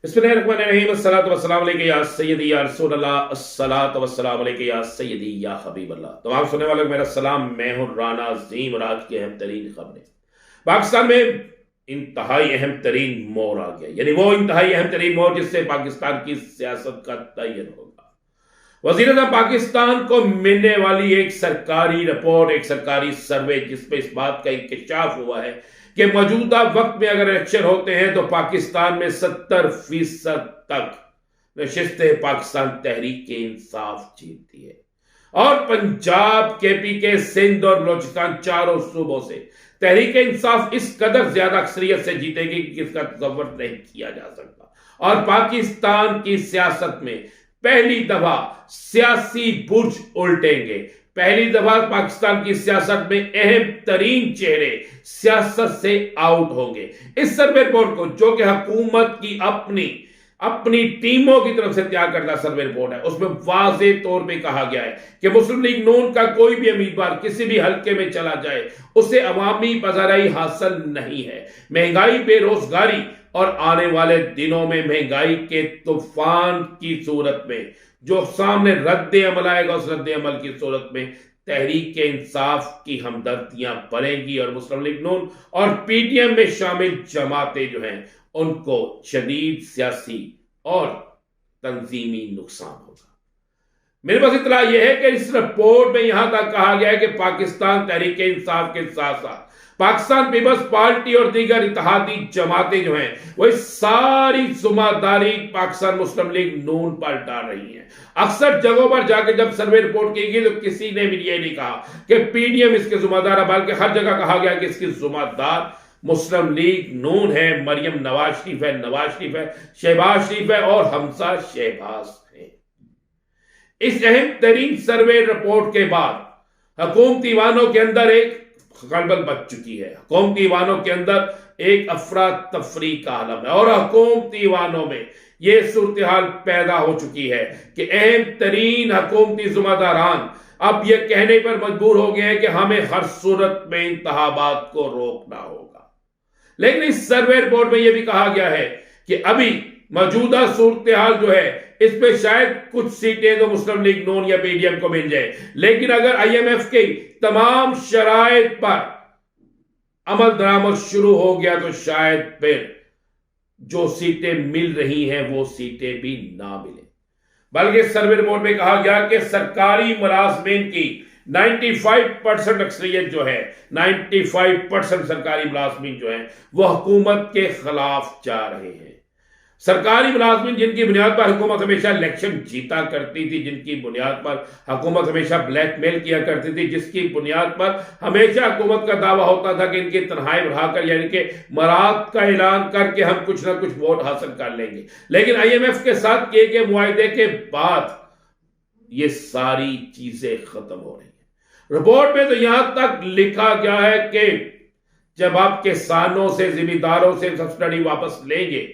बिस्मिल्लाहिर्रहमानिर्रहीम अस्सलातु वस्सलामु अलैका या सय्यदी या रसूलल्लाह अस्सलातु वस्सलामु अलैका या सय्यदी या हबीबल्लाह। तमाम सुनने वालों को मेरा सलाम। मैं हूं राना अज़ीम और आज की अहम तरीन खबरें। पाकिस्तान में इंतहाई अहम तरीन मोड़ आ गया, यानी वो इंतहाई अहम तरीन मोड़ जिससे पाकिस्तान की सियासत का तयन होगा। वज़ीर-ए-आज़म पाकिस्तान को मिलने वाली एक सरकारी रिपोर्ट, एक सरकारी सर्वे जिसपे इस बात का इंकशाफ हुआ है कि मौजूदा वक्त में अगर इलेक्शन होते हैं तो पाकिस्तान में 70% तक नशिस्तें पाकिस्तान तहरीक इंसाफ जीतती है और पंजाब, केपीके, सिंध और बलोचिस्तान चारों सूबों से तहरीक इंसाफ इस कदर ज्यादा अक्सरियत से जीतेगी कि इसका तसव्वुर नहीं किया जा सकता। और पाकिस्तान की सियासत में पहली दफा सियासी बुर्ज उल्टेंगे। पहली दफा पाकिस्तान की सियासत में अहम तरीन चेहरे सियासत से आउट होंगे। इस सर्वे रिपोर्ट को, जो कि हुकूमत की अपनी टीमों की तरफ से तैयार करता सर्वे रिपोर्ट है, उसमें वाज़े तौर पे कहा गया है कि मुस्लिम लीग नून का कोई भी उम्मीदवार किसी भी हल्के में चला जाए उसे अवामी पज़ाराई हासिल नहीं है। महंगाई, बेरोजगारी और आने वाले दिनों में महंगाई के तूफान की सूरत में जो सामने रद्द अमल आएगा, उस रद्द अमल की सूरत में तहरीक इंसाफ की हमदर्दियां बढ़ेंगी और मुस्लिम लीग नून और पीटीएम में शामिल जमातें जो हैं उनको शदीद सियासी और तंजीमी नुकसान होगा। मेरे पास इतना यह है कि इस रिपोर्ट में यहां तक कहा गया है कि पाकिस्तान तहरीक इंसाफ के साथ साथ पाकिस्तान पीपल्स पार्टी और दीगर इत्तेहादी जमातें जो हैं वो सारी जिम्मेदारी पाकिस्तान मुस्लिम लीग नून पर डाल रही हैं। अक्सर जगहों पर जाकर जब सर्वे रिपोर्ट की गई तो किसी ने भी ये नहीं कहा कि पीडीएम इसके जिम्मेदार है, बल्कि हर जगह कहा गया कि इसकी जिम्मेदार मुस्लिम लीग नून है। मरियम नवाज शरीफ है, शहबाज शरीफ है और हमजा शहबाज है। इस अहम तरीन सर्वे रिपोर्ट के बाद हुकूमती वानों के अंदर एक खलबल मच चुकी है। हुकूमती वानों के अंदर एक अफरा तफरी का आलम है और हुकूमती वानों में यह सूरत हाल पैदा हो चुकी है कि अहम तरीन हुकूमती जिम्मेदारान अब यह कहने पर मजबूर हो गए हैं कि हमें हर सूरत में इंतखाबात को रोकना होगा। लेकिन इस सर्वे रिपोर्ट में यह भी कहा गया है कि अभी मौजूदा सूरत हाल जो है इस पे शायद कुछ सीटें तो मुस्लिम लीग नून या पीडीएम को मिल जाए, लेकिन अगर आईएमएफ की तमाम शराइत पर अमल दरामद शुरू हो गया तो शायद फिर जो सीटें मिल रही हैं वो सीटें भी ना मिले। बल्कि सर्वे रिपोर्ट में कहा गया कि सरकारी मुलाजमीन की 95% अक्सरियत जो है, 95% सरकारी मुलाजमीन जो है वो हुकूमत के खिलाफ जा रहे हैं। सरकारी मुलाजमीन जिनकी बुनियाद पर हुकूमत हमेशा इलेक्शन जीता करती थी, जिनकी बुनियाद पर हुकूमत हमेशा ब्लैकमेल किया करती थी, जिसकी बुनियाद पर हमेशा हुकूमत का दावा होता था कि इनकी तनख्वाहें बढ़ाकर यानी कि मराद का ऐलान करके हम कुछ ना कुछ वोट हासिल कर लेंगे। लेकिन आईएमएफ के साथ किए गए मुआहदे के बाद ये सारी चीजें खत्म हो रही है। रिपोर्ट में तो यहां तक लिखा गया है कि जब आप किसानों से, जिम्मेदारों से सब्सिडी वापस लेंगे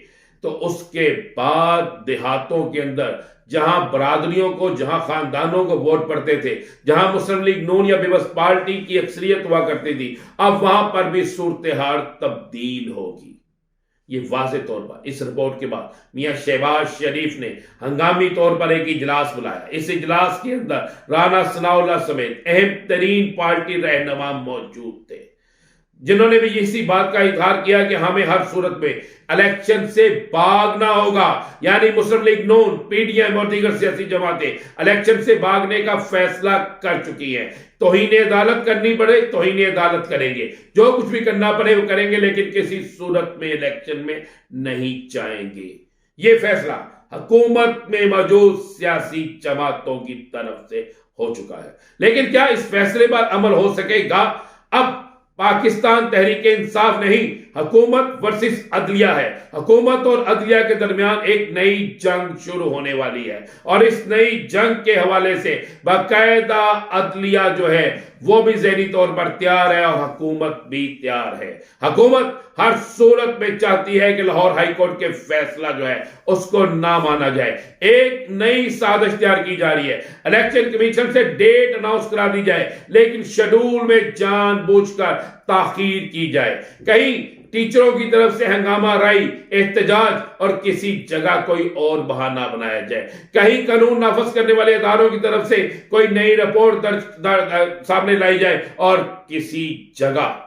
तो उसके बाद देहातों के अंदर जहां बरादरियों को, जहां खानदानों को वोट पड़ते थे, जहां मुस्लिम लीग नून या पीपल्स पार्टी की अक्सरियत हुआ करती थी, अब वहां पर भी सूरत हाल तब्दील होगी। ये वाज़े तौर पर इस रिपोर्ट के बाद मियां शहबाज शरीफ ने हंगामी तौर पर एक इजलास बुलाया। इस इजलास के अंदर राना सनाउल्लाह समेत अहम तरीन पार्टी रहनुमा मौजूद थे, जिन्होंने भी इसी बात का इजहार किया कि हमें हर सूरत में इलेक्शन से भागना होगा। यानी मुस्लिम लीग नून, पीडीएम और दीगर सियासी जमातें इलेक्शन से भागने का फैसला कर चुकी हैं। तौहीन अदालत करनी पड़े तौहीन अदालत करेंगे, जो कुछ भी करना पड़े वो करेंगे, लेकिन किसी सूरत में इलेक्शन में नहीं जाएंगे। ये फैसला हुकूमत में मौजूद सियासी जमातों की तरफ से हो चुका है। लेकिन क्या इस फैसले पर अमल हो सकेगा? अब पाकिस्तान तहरीक इंसाफ नहीं, हुकूमत वर्सेस अदलिया है। हुकूमत और अदलिया के दरमियान एक नई जंग शुरू होने वाली है और इस नई जंग के हवाले से बाकायदा अदलिया जो है वो भी ज़हनी तौर पर तैयार है और हुकूमत भी तैयार है। हुकूमत हर सूरत में चाहती है कि लाहौर हाई कोर्ट के फैसला जो है उसको ना माना जाए। एक नई साजिश तैयार की जा रही है, इलेक्शन कमीशन से डेट अनाउंस करा दी जाए, लेकिन शेड्यूल में जानबूझकर ताखीर की जाए। कहीं टीचरों की तरफ से हंगामा राई, एहतजाज और किसी जगह कोई और बहाना बनाया जाए। कहीं कानून नाफज करने वाले इदारों की तरफ से कोई नई रिपोर्ट सामने लाई जाए और किसी जगह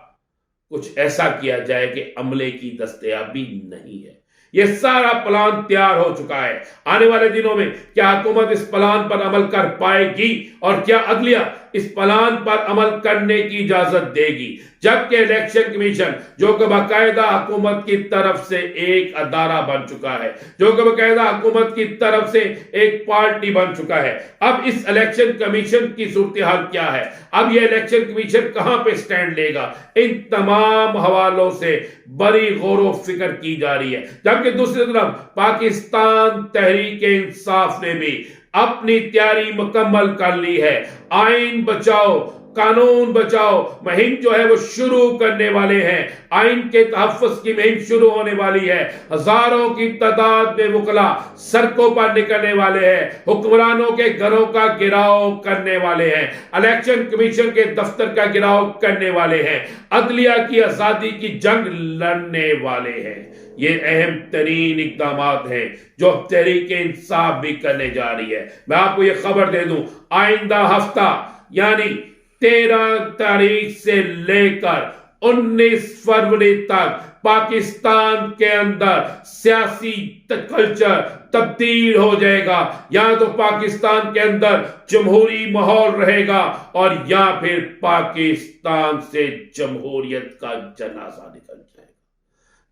कुछ ऐसा किया जाए कि अमले की दस्तयाबी नहीं है। यह सारा प्लान तैयार हो चुका है। आने वाले दिनों में क्या हुकूमत इस प्लान पर अमल कर पाएगी और क्या अदलिया इस प्लान पर अमल करने की इजाजत देगी? जबकि इलेक्शन कमीशन जो कि बाकायदा हुकूमत की तरफ से एक अदारा बन चुका है, जो कि बाकायदा हुकूमत की तरफ से एक पार्टी बन चुका है, अब इस इलेक्शन कमीशन की सूरत हाल क्या है? अब यह इलेक्शन कमीशन कहां पे स्टैंड लेगा? इन तमाम हवालों से बड़ी गौर फिक्र की जा रही है। जबकि दूसरी तरफ पाकिस्तान तहरीक इंसाफ ने भी अपनी तैयारी मुकम्मल कर ली है। आइन बचाओ, कानून बचाओ मुहिम जो है वो शुरू करने वाले हैं। आइन के तहफ़्फ़ुज़ की मुहिम शुरू होने वाली है। हजारों की तादाद में वकला सड़कों पर निकलने वाले हैं, हुक्मरानों के घरों का गिराव करने वाले हैं, इलेक्शन कमीशन के दफ्तर का गिराव करने वाले हैं, अदलिया की आजादी की जंग लड़ने वाले हैं। ये अहम तरीन इकदाम हैं जो तहरीक इंसाफ भी करने जा रही है। मैं आपको ये खबर दे दूं, आइंदा हफ्ता यानी 13 तारीख से लेकर 19 फरवरी तक पाकिस्तान के अंदर सियासी कल्चर तब्दील हो जाएगा। या तो पाकिस्तान के अंदर जमहूरी माहौल रहेगा और या फिर पाकिस्तान से जमहूरियत का जनाजा निकल जाएगा।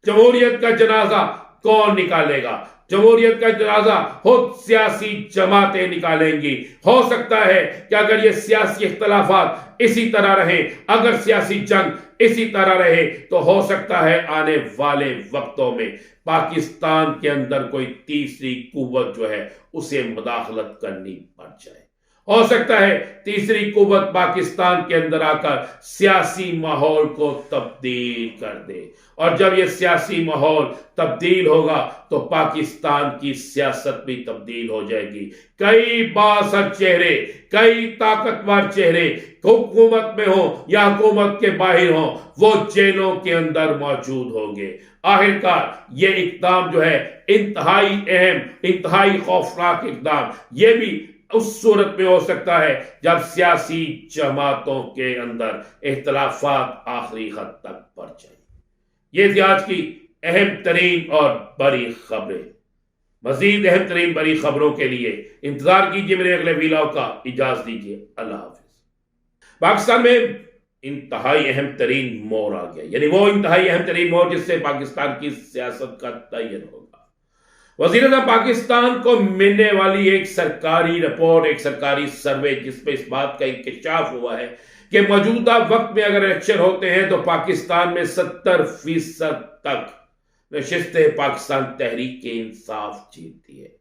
जमहूरियत का जनाजा कौन निकालेगा? जमहूरियत का जनाजा खुद सियासी जमातें निकालेंगी। हो सकता है कि अगर ये सियासी इख्तलाफात इसी तरह रहे, अगर सियासी जंग इसी तरह रहे, तो हो सकता है आने वाले वक्तों में पाकिस्तान के अंदर कोई तीसरी कुव्वत जो है उसे मुदाखलत करनी पड़ जाए। हो सकता है तीसरी कुव्वत पाकिस्तान के अंदर आकर सियासी माहौल को तब्दील कर दे, और जब यह सियासी माहौल तब्दील होगा तो पाकिस्तान की सियासत भी तब्दील हो जाएगी। कई बासर चेहरे, कई ताकतवर चेहरे हुकूमत में हो या हुकूमत के बाहर हो, वो जेलों के अंदर मौजूद होंगे। आखिरकार ये इकदाम जो है इंतहाई अहम, इंतहाई खौफनाक इकदाम, ये भी उस सूरत में हो सकता है जब सियासी जमातों के अंदर इख्तलाफात आखिरी हद तक पड़ जाए। ये थी आज की अहम तरीन और बड़ी खबरें। मजीद अहम तरीन बड़ी खबरों के लिए इंतजार कीजिए मेरे अगले वीडियो का। इजाजत दीजिए, अल्लाह हाफिज। पाकिस्तान में इंतहाई अहम तरीन मोड़ आ गया, यानी वो इंतहाई अहम तरीन मोड़ जिससे पाकिस्तान की सियासत का तयन होगा। वज़ीर-ए-आज़म पाकिस्तान को मिलने वाली एक सरकारी रिपोर्ट, एक सरकारी सर्वे जिसमें इस बात का इंकशाफ हुआ है कि मौजूदा वक्त में अगर इलेक्शन होते हैं तो पाकिस्तान में 70% तक नशिस्तें पाकिस्तान तहरीक इंसाफ जीतती है।